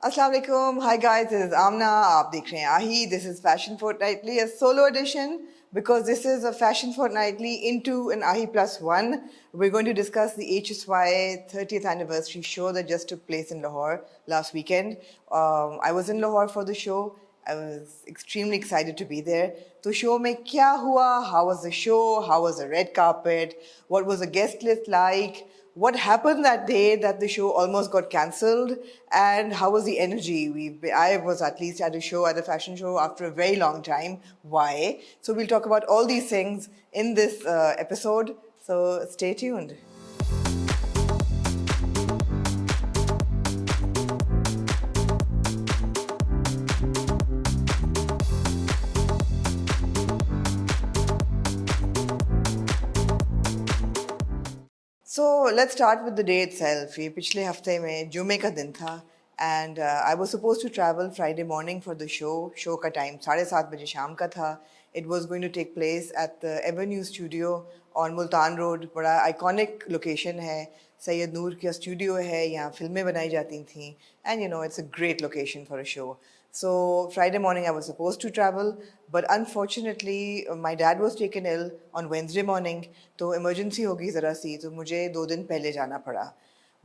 Assalamu alaikum. Hi guys, this is Amna. आप देख रहे हैं आही. This is Fashion Fortnightly, a solo edition because this is a Fashion Fortnightly into an Ahi plus one. We're going to discuss the HSY 30th anniversary show that just took place in Lahore last weekend. I was in Lahore for the show. I was extremely excited to be there. So show mein kya hua? How was the show? How was the red carpet? What was the guest list like? What happened that day that the show almost got cancelled, and how was the energy? I was at least at a show, at a fashion show, after a very long time. Why? So we'll talk about all these things in this episode. So stay tuned. So let's start with the day itself. ये पिछले हफ्ते में जुमे का दिन था and I was supposed to travel Friday morning for the show. Show का time 7:30 बजे शाम का था. It was going to take place at the Avenue Studio on Multan Road. बड़ा iconic location है. सैयद नूर का studio है. यहाँ फिल्में बनाई जाती थीं. And you know, it's a great location for a show. So Friday morning I was supposed to travel, but unfortunately my dad was taken ill on Wednesday morning. तो emergency हो गई ज़रा सी, तो मुझे 2 दिन पहले जाना पड़ा.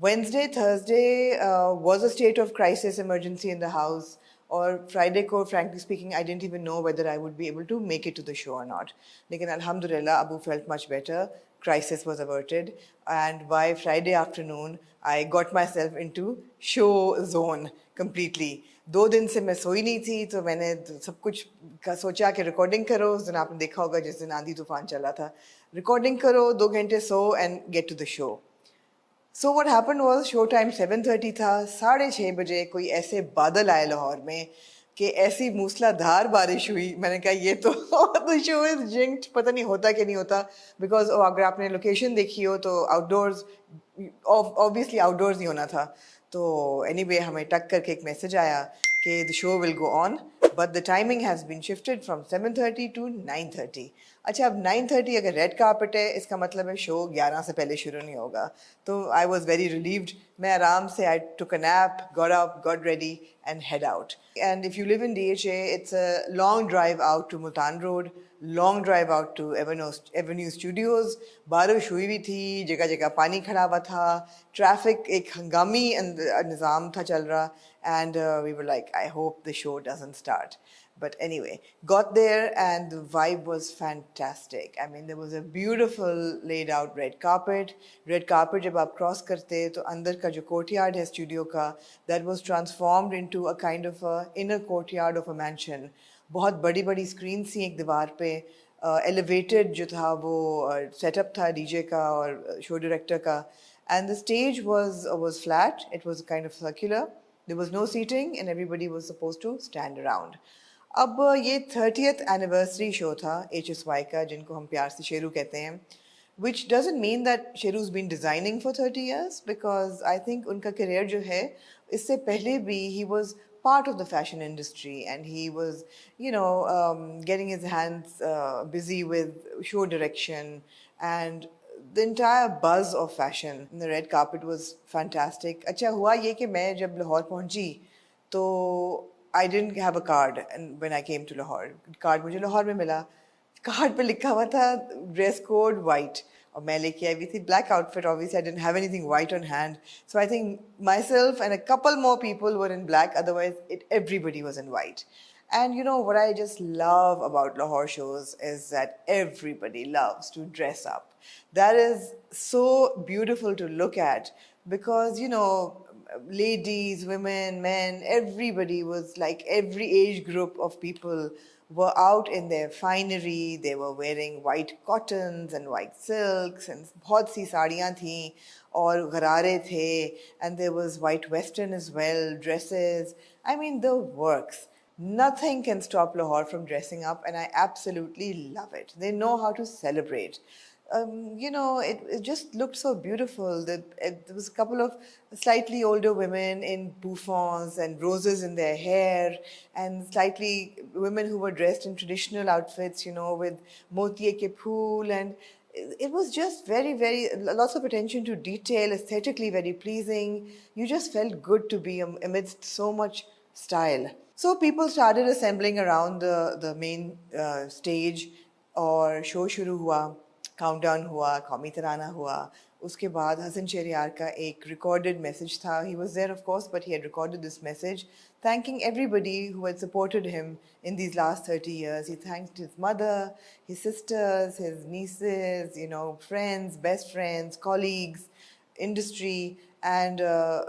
Wednesday, Thursday was a state of crisis emergency in the house. Or Friday ko, frankly speaking, I didn't even know whether I would be able to make it to the show or not. Lekin alhamdulillah, Abu felt much better. Crisis was averted. And by Friday afternoon, I got myself into show zone completely. 2 दिन से मैं सोई नहीं थी, तो मैंने सब कुछ का सोचा कि रिकॉर्डिंग करो. उस दिन आपने देखा होगा जिस दिन आंधी तूफान चला था. रिकॉर्डिंग करो, 2 घंटे सो and get to the show. So what happened was show time 7:30 था. 6:30 बजे कोई ऐसे बादल आए लाहौर में कि ऐसी मूसलाधार बारिश हुई. मैंने कहा ये तो the show is jinxed. पता नहीं होता कि नहीं होता, because अगर आपने लोकेशन देखी हो तो आउटडोर्स, obviously आउटडोर्स ही होना था. तो anyway हमें टक करके एक मैसेज आया कि the show will go on, but the timing has been shifted from 7:30 to 9:30. अच्छा, अब 9:30 अगर रेड कार्पेट है, इसका मतलब है शो 11 से पहले शुरू नहीं होगा. तो आई वॉज वेरी रिलीव्ड. मैं आराम से I took a nap, got up, got ready and head out. And if you live in DHA, it's a long drive out to Multan road, long drive out to avenue studios. बारिश हुई हुई थी, जगह जगह पानी खड़ा हुआ था, ट्रैफिक एक हंगामी निज़ाम था चल रहा. And we were like, I hope the show doesn't start. But anyway, got there and the vibe was fantastic. I mean, there was a beautiful laid out red carpet. Red carpet जब आप cross करते तो अंदर का जो courtyard है studio का, that was transformed into a kind of a inner courtyard of a mansion. बहुत बड़ी बड़ी screens थी एक दीवार पे. Elevated जो था वो setup था DJ का और show director का. And the stage was flat. It was kind of circular. There was no seating and everybody was supposed to stand around. अब ये 30th एनिवर्सरी शो था HSY का, जिनको हम प्यार से शेरू कहते हैं, which doesn't mean that Sheru's been designing for 30 years, because I think उनका करियर जो है इससे पहले भी he was part of the fashion industry and he was, you know, getting his hands busy with show direction and the entire buzz of fashion. The red carpet was fantastic. अच्छा हुआ ये कि मैं जब लाहौर पहुंची तो I didn't have a card, and when I came to Lahore, card मुझे लाहौर में मिला. Card पे लिखा हुआ था dress code white, और मैं लेके आई हुई थी black outfit. Obviously, I didn't have anything white on hand, so I think myself and a couple more people were in black. Otherwise, everybody was in white. And you know what I just love about Lahore shows is that everybody loves to dress up. That is so beautiful to look at, because you know, ladies, women, men, everybody was like, every age group of people were out in their finery. They were wearing white cottons and white silks, and बहुत सी साड़ियाँ थीं और गरारे थे, and there was white western as well, dresses. I mean, the works. Nothing can stop Lahore from dressing up, and I absolutely love it. They know how to celebrate. You know, it just looked so beautiful. There was a couple of slightly older women in bouffants and roses in their hair, and slightly women who were dressed in traditional outfits, you know, with motiye ke phool, and it was just very, very lots of attention to detail, aesthetically very pleasing. You just felt good to be amidst so much style. So people started assembling around the main stage और show शुरू हुआ, countdown हुआ, कौमी तराना हुआ. उसके बाद हसन शहरयार का एक recorded message था. He was there of course, but he had recorded this message thanking everybody who had supported him in these last 30 years. He thanked his mother, his sisters, his nieces, you know, friends, best friends, colleagues, industry, and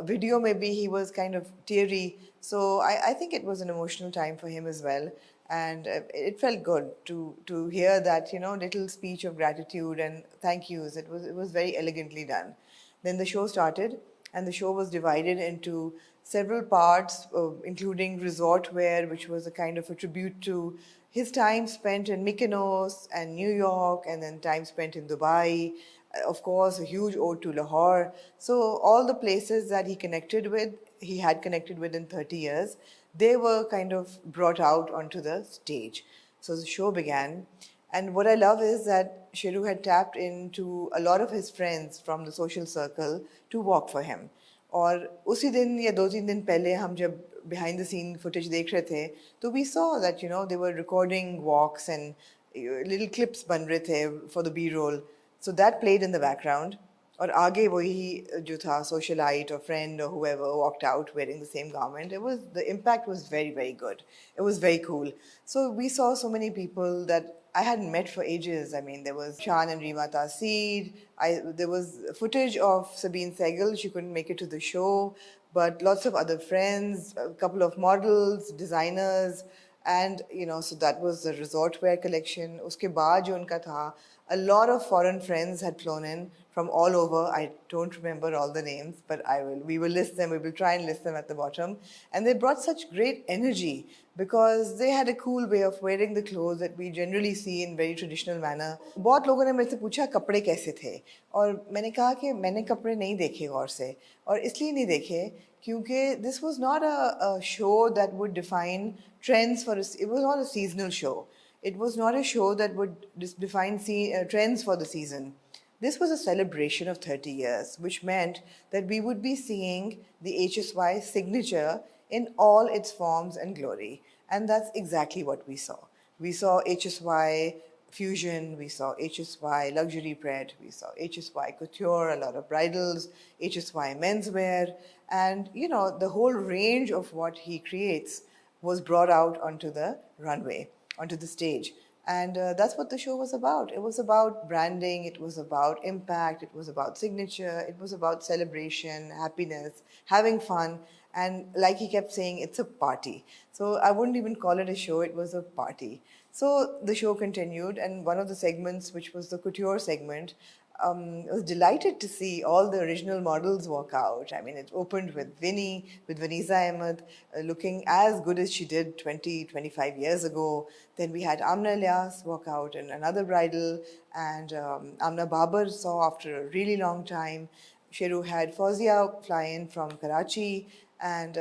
video maybe he was kind of teary. So I think it was an emotional time for him as well. And it felt good to hear that, you know, little speech of gratitude and thank yous. It was very elegantly done. Then the show started, and the show was divided into several parts, including resort wear, which was a kind of a tribute to his time spent in Mykonos and New York, and then time spent in Dubai. Of course, a huge ode to Lahore. So all the places that he had connected with in 30 years, they were kind of brought out onto the stage. So the show began. And what I love is that Sheru had tapped into a lot of his friends from the social circle to walk for him. और उसी दिन या 2-3 दिन पहले हम जब behind the scene footage देख रहे थे, तो we saw that, you know, they were recording walks and little clips बन रहे थे for the B-roll. So that played in the background. और आगे वही जो था socialite or friend or whoever walked out wearing the same garment. The impact was very, very good. It was very cool. So we saw so many people that I hadn't met for ages. I mean, there was Shan and Rima Taseed. There was footage of Sabine Segal. She couldn't make it to the show, but lots of other friends, a couple of models, designers, and you know, so that was the resort wear collection. Uske baad jo unka tha, a lot of foreign friends had flown in from all over. I don't remember all the names, but we will list them. We will try and list them at the bottom. And they brought such great energy because they had a cool way of wearing the clothes that we generally see in very traditional manner. बहुत लोगों ने मेरे से पूछा कपड़े कैसे थे, और मैंने कहा कि मैंने कपड़े नहीं देखे गौर से, और इसलिए नहीं देखे क्योंकि this was not a show that would define trends it was not a seasonal show. It was not a show that would define trends for the season. This was a celebration of 30 years, which meant that we would be seeing the HSY signature in all its forms and glory. And that's exactly what we saw. We saw HSY fusion, we saw HSY luxury pred, we saw HSY couture, a lot of bridals, HSY menswear, and you know, the whole range of what he creates was brought out onto the runway, onto the stage. And that's what the show was about. It was about branding, it was about impact, it was about signature, it was about celebration, happiness, having fun. And like he kept saying, it's a party. So I wouldn't even call it a show, it was a party. So the show continued, and one of the segments, which was the couture segment, I was delighted to see all the original models walk out. I mean, it opened with Vanisa Ahmed, looking as good as she did 20, 25 years ago. Then we had Amna Ilyas walk out in another bridal, and Amna Babar saw after a really long time. Sheru had Fauzia fly in from Karachi, and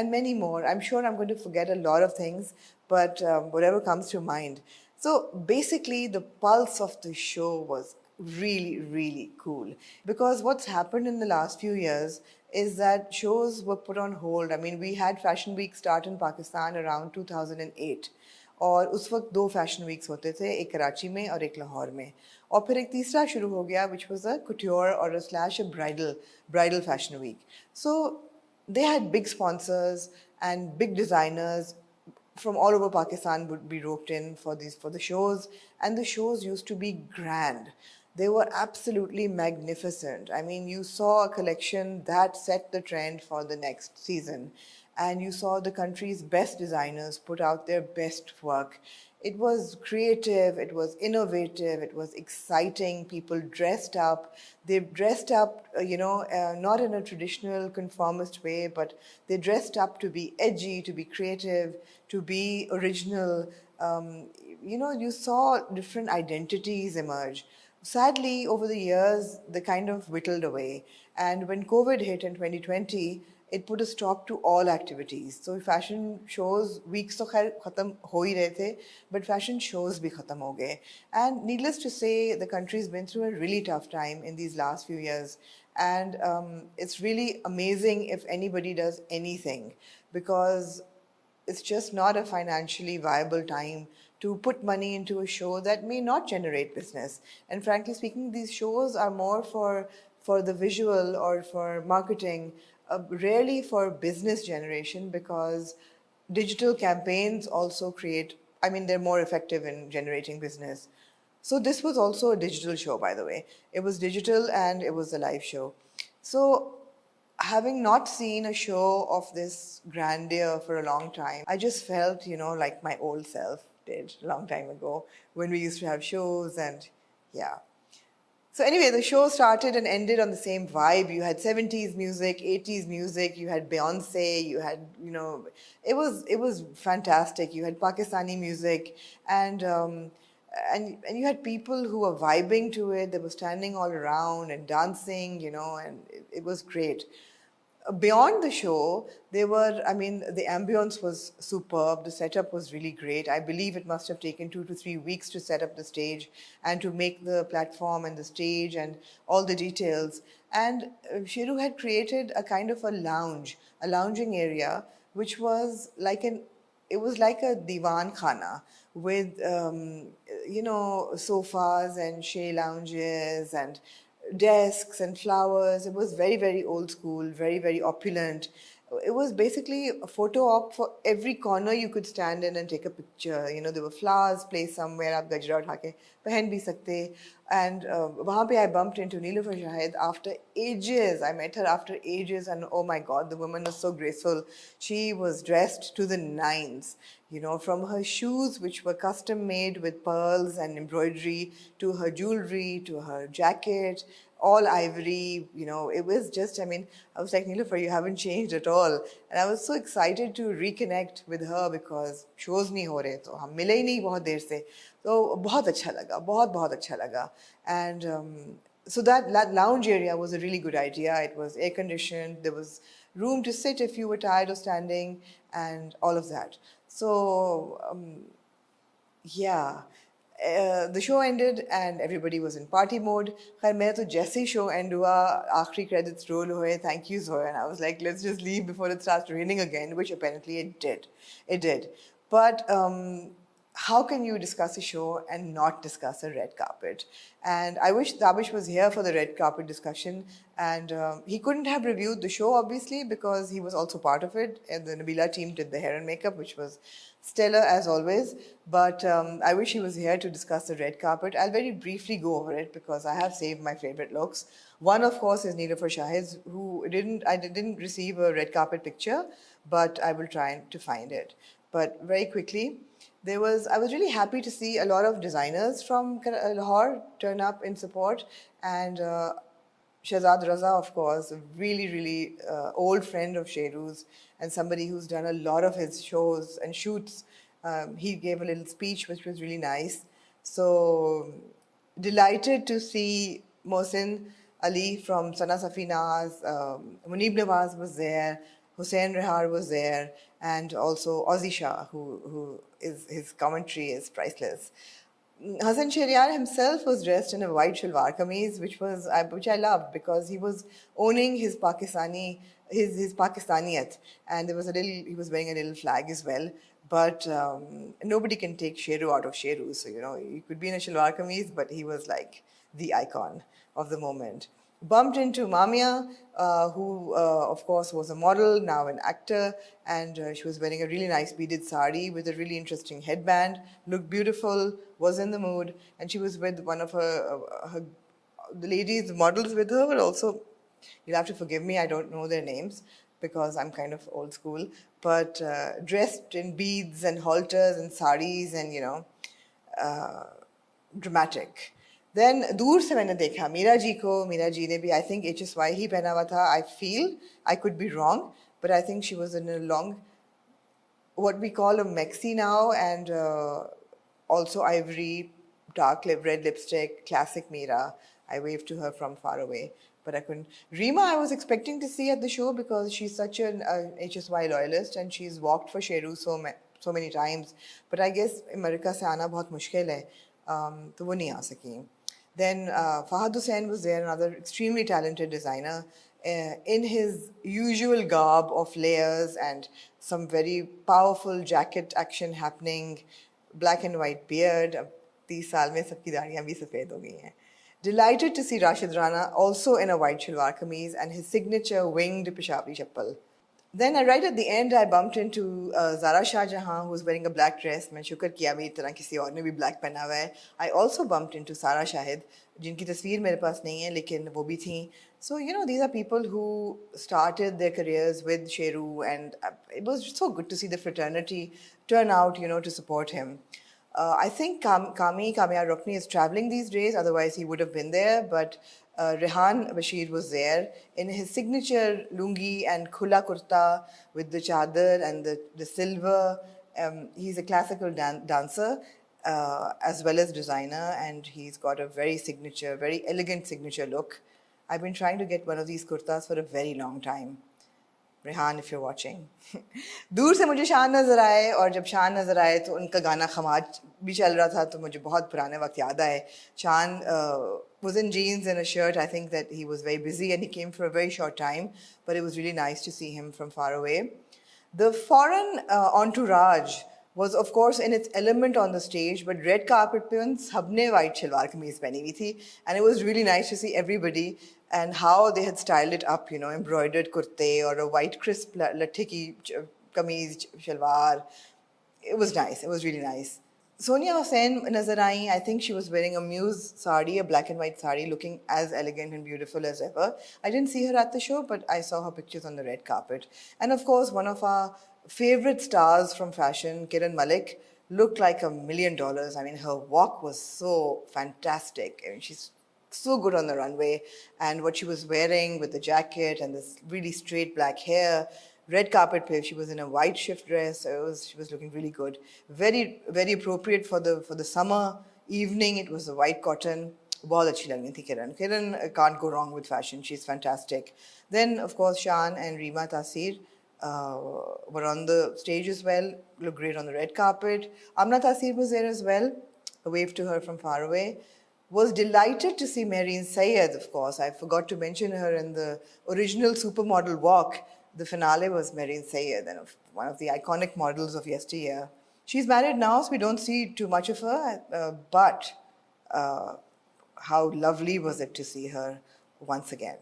many more. I'm sure I'm going to forget a lot of things, but whatever comes to mind. So basically, the pulse of the show was really, really cool. Because what's happened in the last few years is that shows were put on hold. I mean, we had Fashion Week start in Pakistan around 2008. और उस वक्त 2 fashion weeks होते थे, एक कराची में और एक लाहौर में, और फिर एक तीसरा शुरू हो गया which was a couture or a bridal fashion week. So they had big sponsors and big designers from all over Pakistan would be roped in for the shows, and the shows used to be grand. They were absolutely magnificent. I mean, you saw a collection that set the trend for the next season, and you saw the country's best designers put out their best work. It was creative, it was innovative, it was exciting. People dressed up. They dressed up, not in a traditional conformist way, but they dressed up to be edgy, to be creative, to be original. You saw different identities emerge. Sadly, over the years, they kind of whittled away. And when COVID hit in 2020, it put a stop to all activities. So fashion shows, weeks तो खैर खत्म हो ही रहे थे, but fashion shows भी खत्म हो गए. And needless to say, the country's been through a really tough time in these last few years. And it's really amazing if anybody does anything, because it's just not a financially viable time to put money into a show that may not generate business. And frankly speaking, these shows are more for the visual or for marketing, rarely for business generation, because digital campaigns also create, I mean, they're more effective in generating business. So this was also a digital show, by the way. It was digital and it was a live show. So having not seen a show of this grandeur for a long time, I just felt, like my old self did a long time ago when we used to have shows. And yeah. So anyway, the show started and ended on the same vibe. You had 70s music, 80s music, you had Beyonce, you had, it was fantastic. You had Pakistani music, and you had people who were vibing to it. They were standing all around and dancing, and it was great. Beyond the show, the ambience was superb. The setup was really great. I believe it must have taken 2 to 3 weeks to set up the stage and to make the platform and the stage and all the details. And Sheru had created a kind of a lounging area, which was it was like a divan khana with, sofas and shea lounges and desks and flowers. It was very, very old school, very, very opulent. It was basically a photo op for every corner you could stand in and take a picture. There were flowers placed somewhere, आप गजरा उठा के पहन भी सकते. And वहाँ पे I bumped into Nilofer Shahid after ages. I met her after ages, and oh my God, the woman was so graceful. She was dressed to the nines. From her shoes, which were custom made with pearls and embroidery, to her jewelry, to her jacket, all ivory. It was just, I was like, Nilofer, you haven't changed at all. And I was so excited to reconnect with her because shows नहीं हो रहे, तो हम मिले ही नहीं बहुत देर से. तो बहुत अच्छा लगा, बहुत अच्छा लगा. And so that lounge area was a really good idea. It was air conditioned. There was room to sit if you were tired of standing, and all of that. So yeah. The show ended and everybody was in party mode. खैर मेरा तो जैसे ही show end हुआ, आखिरी credits roll हुए, thank yous हुए, and I was like, let's just leave before it starts raining again, which apparently it did. It did. But how can you discuss a show and not discuss a red carpet? And I wish Dabish was here for the red carpet discussion. And he couldn't have reviewed the show, obviously, because he was also part of it. And the Nabila team did the hair and makeup, which was stellar as always. But I wish he was here to discuss the red carpet. I'll very briefly go over it because I have saved my favorite looks. One, of course, is Nilofer Shahid, who I didn't receive a red carpet picture, but I will try to find it. But very quickly, I was really happy to see a lot of designers from Lahore turn up in support, and Shahzad Raza, of course, a really, really old friend of Sheru's and somebody who's done a lot of his shows and shoots. He gave a little speech which was really nice. So delighted to see Mohsin Ali from Sana Safinaz, Munib Nawaz was there, Hussein Rehar was there, and also Ozzy Shah, who is, his commentary is priceless. Hassan Sheriar himself was dressed in a white shalwar kameez, which I loved because he was owning his his Pakistaniyat, and he was wearing a little flag as well. But nobody can take Sheru out of Sheru, so he could be in a shalwar kameez, but he was like the icon of the moment. Bumped into Mamia, who of course was a model, now an actor, and she was wearing a really nice beaded sari with a really interesting headband, looked beautiful, was in the mood, and she was with one of the ladies, models with her, but also, you'll have to forgive me, I don't know their names because I'm kind of old school, but dressed in beads and halters and saris and, dramatic. Then दूर से मैंने देखा मीरा जी ने भी I think HSY ही पहना हुआ था. I feel, I could be wrong, but I think she was in a long, what we call a maxi now, and also ivory, red lipstick, classic Meera. I waved to her from far away. but I couldn't. Reema, I was expecting to see at the show because she's such an HSY loyalist and she's walked for Sheru so many times. But I guess America से आना बहुत मुश्किल है, तो वो नहीं आ सकी. Then Fahad Hussain was there, another extremely talented designer, in his usual garb of layers and some very powerful jacket action happening, black and white beard. अब 30 साल में सबकी दाढ़ियाँ भी सफ़ेद हो गई हैं. Delighted to see Rashid Rana also in a white shalwar kameez and his signature winged Peshawari chappal. Then right at the end, I bumped into Zara Shah Jahan, who was wearing a black dress. मैं शुक्र किया भी इतना किसी और ने भी black पहना हुआ है. I also bumped into Sara Shahid, जिनकी तस्वीर मेरे पास नहीं है, लेकिन वो भी थी. So, you know, these are people who started their careers with Sheru, and it was so good to see the fraternity turn out, you know, to support him. I think Kamia Rukni is traveling these days, otherwise he would have been there, but Rehan Bashir was there in his signature lungi and khula kurta with the chadar and the silver. He's a classical dancer as well as designer, and he's got a very elegant signature look. I've been trying to get one of these kurtas for a very long time. Rehan if you watching. दूर से मुझे शान नज़र आए, और जब शान नज़र आए तो उनका गाना खमाज भी चल रहा था, तो मुझे बहुत पुराने वक्त याद आए. शान was in jeans and a shirt. I think that he was very busy and he came for a very short time, but it was really nice to see him from far away. The foreign entourage was of course in its element on the stage, but red carpet पे उन सबने white salwar कमीज पहनी हुई थी, and it was really nice to see everybody and how they had styled it up, you know, embroidered kurte or a white crisp latte ki kameez shalwar. It was nice. It was really nice. Sonia Hussain nazar aayi. I think she was wearing a Muse sari, a black and white sari, looking as elegant and beautiful as ever. I didn't see her at the show, but I saw her pictures on the red carpet. And of course, one of our favorite stars from fashion, Kiran Malik, looked like $1,000,000. I mean, her walk was so fantastic. I mean, she's so good on the runway, and what she was wearing with the jacket and this really straight black hair, red carpet pe, she was in a white shift dress, so she was looking really good. Very appropriate for the summer evening. It was a white cotton. बहुत अच्छी लग रही थी Kiran. Kiran can't go wrong with fashion. She's fantastic. Then of course Shan and Reema Taseer were on the stage as well. Looked great on the red carpet. Amna Taseer was there as well. A wave to her from far away. Was delighted to see Mehreen Syed, of course. I forgot to mention her in the original Supermodel Walk. The finale was Mehreen Syed, and one of the iconic models of yesteryear. She's married now, so we don't see too much of her, but how lovely was it to see her once again.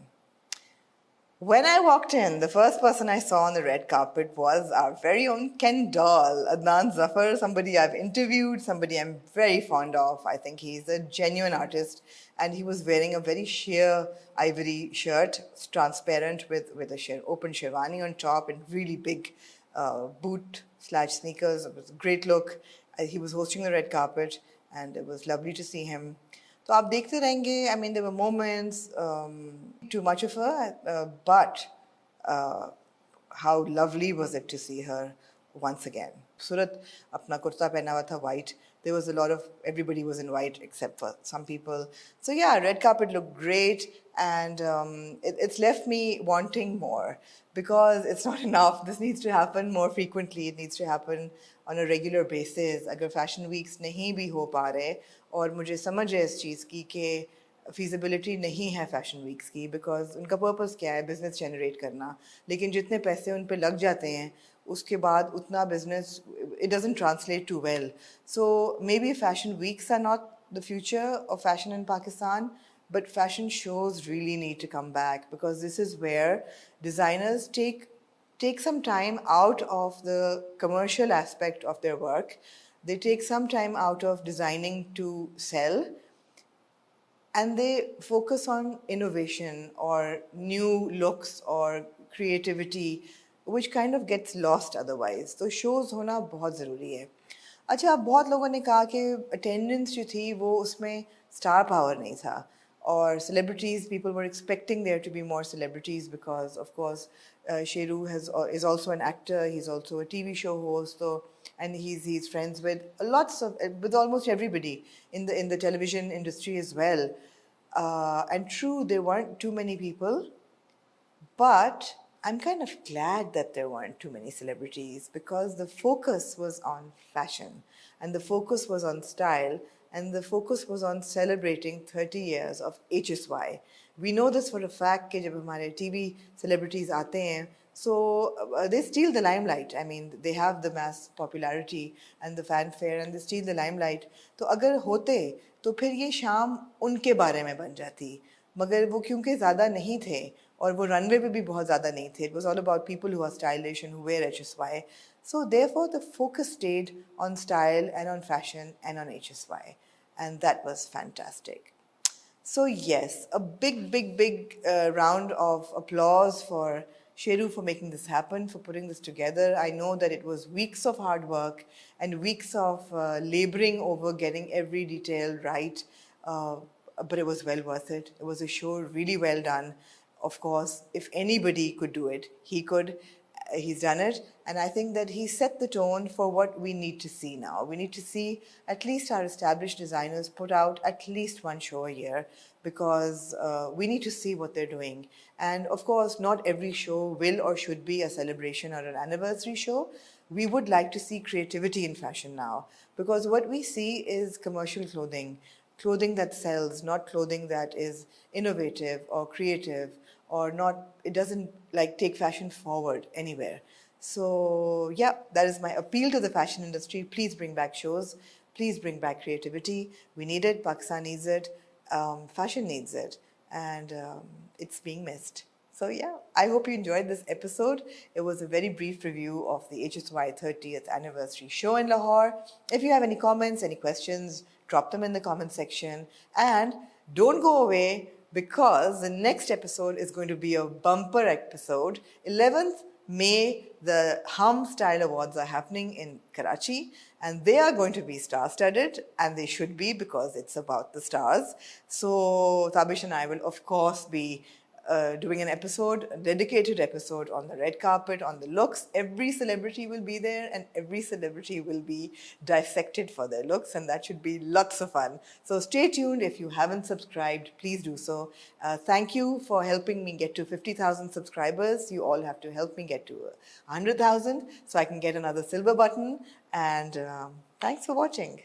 When I walked in, the first person I saw on the red carpet was our very own Ken doll, Adnan Zafar, somebody I've interviewed, somebody I'm very fond of. I think he's a genuine artist, and he was wearing a very sheer ivory shirt, transparent with a open sherwani on top and really big boot/sneakers. It was a great look. He was hosting the red carpet, and it was lovely to see him. तो आप देखते रहेंगे. I mean, there were moments, too much of her, but how lovely was it to see her once again. Surat अपना कुर्ता पहना हुआ था white. There was a lot of, everybody was in white except for some people. So yeah, red carpet looked great, and it's left me wanting more, because it's not enough. This needs to happen more frequently. It needs to happen on a regular basis. अगर fashion weeks नहीं भी हो पा रहे, और मुझे समझ है इस चीज़ की कि feasibility नहीं है fashion weeks की, because उनका purpose क्या है, business generate करना, लेकिन जितने पैसे उन पे लग जाते हैं उसके बाद उतना business, it doesn't translate too well. So maybe fashion weeks are not the future of fashion in Pakistan, but fashion shows really need to come back, because this is where designers take some time out of the commercial aspect of their work. They take some time out of designing to sell, and they focus on innovation or new looks or creativity, which kind of gets lost otherwise. तो shows होना बहुत ज़रूरी है. अच्छा, बहुत लोगों ने कहा कि attendance जो थी वो उसमें star power नहीं था, और celebrities, people were expecting there to be more celebrities, because of course Sheru is also an actor, he's also a TV show host, so, and he's friends with with almost everybody in the television industry as well. And true, there weren't too many people, but I'm kind of glad that there weren't too many celebrities because the focus was on fashion and the focus was on style and the focus was on celebrating 30 years of HSY. We know this for a fact कि जब हमारे TV celebrities आते हैं, so they steal the limelight. I mean, they have the mass popularity and the fanfare and they steal the limelight. तो अगर होते तो फिर ये शाम उनके बारे में बन जाती, मगर वो क्योंकि ज़्यादा नहीं थे और वो रनवे पे भी बहुत ज़्यादा नहीं थे. It was all about people who are stylish and who wear HSY. So therefore the focus stayed on style and on fashion and on HSY. And that was fantastic. So yes, a big round of applause for Sheru for making this happen, for putting this together. I know that it was weeks of hard work and weeks of laboring over getting every detail right, but it was well worth it. It was a show really well done. Of course, if anybody could do it, he could. He's done it, and I think that he set the tone for what we need to see now. We need to see at least our established designers put out at least one show a year because we need to see what they're doing. And of course, not every show will or should be a celebration or an anniversary show. We would like to see creativity in fashion now because what we see is commercial clothing that sells, not clothing that is innovative or creative or not, it doesn't like take fashion forward anywhere. So yeah, that is my appeal to the fashion industry. Please bring back shows. Please bring back creativity. We need it. Pakistan needs it. Fashion needs it. And it's being missed. So yeah, I hope you enjoyed this episode. It was a very brief review of the HSY 30th anniversary show in Lahore. If you have any comments, any questions, drop them in the comment section. And don't go away because the next episode is going to be a bumper episode. 11th May, the Hum Style Awards are happening in Karachi and they are going to be star-studded and they should be because it's about the stars. So Tabish and I will of course be doing an episode, a dedicated episode on the red carpet, on the looks. Every celebrity will be there and every celebrity will be dissected for their looks and that should be lots of fun. So stay tuned. If you haven't subscribed, please do so. Thank you for helping me get to 50,000 subscribers. You all have to help me get to 100,000 so I can get another silver button and thanks for watching.